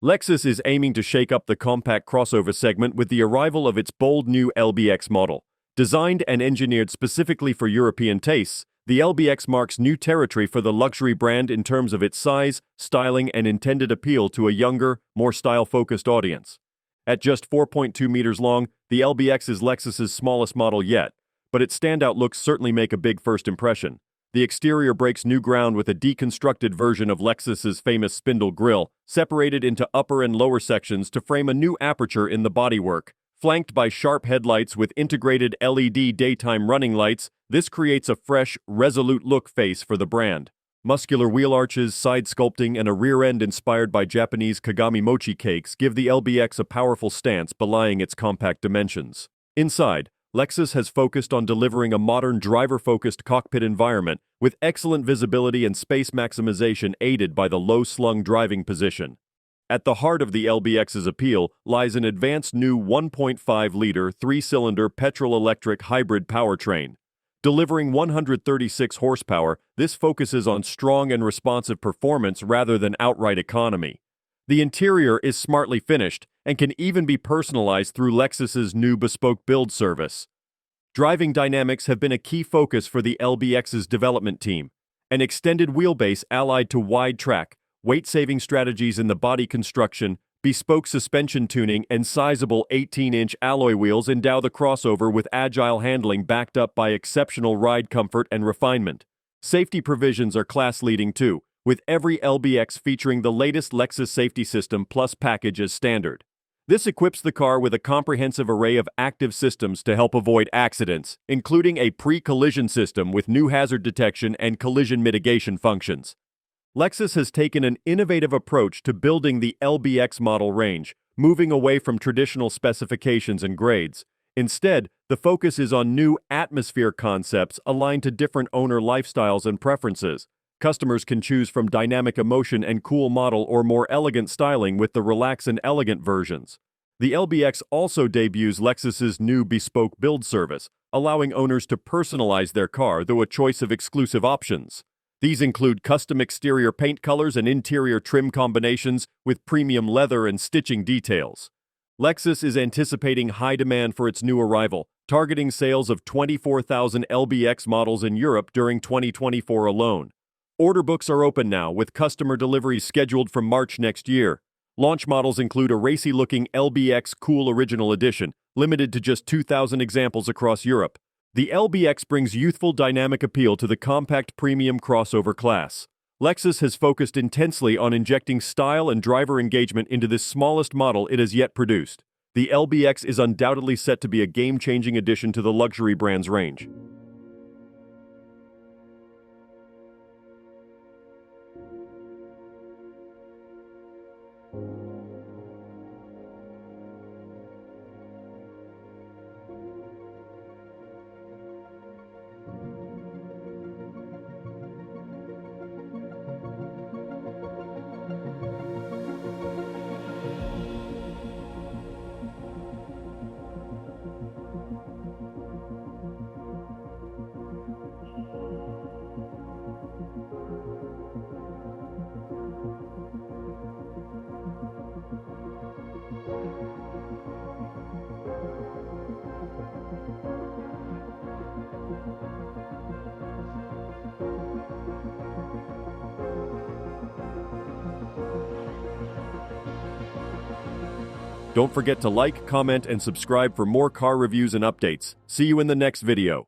Lexus is aiming to shake up the compact crossover segment with the arrival of its bold new LBX model. Designed and engineered specifically for European tastes, the LBX marks new territory for the luxury brand in terms of its size, styling, and intended appeal to a younger, more style-focused audience. At just 4.2 meters long, the LBX is Lexus's smallest model yet, but its standout looks certainly make a big first impression. The exterior breaks new ground with a deconstructed version of Lexus's famous spindle grille, separated into upper and lower sections to frame a new aperture in the bodywork. Flanked by sharp headlights with integrated LED daytime running lights, this creates a fresh, Resolute Look face for the brand. Muscular wheel arches, side sculpting, and a rear end inspired by Japanese Kagami-Mochi cakes give the LBX a powerful stance belying its compact dimensions. Inside, Lexus has focused on delivering a modern driver-focused cockpit environment with excellent visibility and space maximization aided by the low-slung driving position. At the heart of the LBX's appeal lies an advanced new 1.5-liter three-cylinder petrol-electric hybrid powertrain. Delivering 136 horsepower, this focuses on strong and responsive performance rather than outright economy. The interior is smartly finished and can even be personalized through Lexus's new bespoke build service. Driving dynamics have been a key focus for the LBX's development team. An extended wheelbase allied to wide track, weight-saving strategies in the body construction, bespoke suspension tuning, and sizable 18-inch alloy wheels endow the crossover with agile handling backed up by exceptional ride comfort and refinement. Safety provisions are class-leading too, with every LBX featuring the latest Lexus Safety System Plus package as standard. This equips the car with a comprehensive array of active systems to help avoid accidents, including a pre-collision system with new hazard detection and collision mitigation functions. Lexus has taken an innovative approach to building the LBX model range, moving away from traditional specifications and grades. Instead, the focus is on new atmosphere concepts aligned to different owner lifestyles and preferences. Customers can choose from dynamic emotion and cool model or more elegant styling with the relax and elegant versions. The LBX also debuts Lexus's new bespoke build service, allowing owners to personalize their car through a choice of exclusive options. These include custom exterior paint colors and interior trim combinations with premium leather and stitching details. Lexus is anticipating high demand for its new arrival, targeting sales of 24,000 LBX models in Europe during 2024 alone. Order books are open now, with customer deliveries scheduled for March next year. Launch models include a racy-looking LBX Cool Original Edition, limited to just 2,000 examples across Europe. The LBX brings youthful dynamic appeal to the compact premium crossover class. Lexus has focused intensely on injecting style and driver engagement into this smallest model it has yet produced. The LBX is undoubtedly set to be a game-changing addition to the luxury brand's range. Don't forget to like, comment, and subscribe for more car reviews and updates. See you in the next video.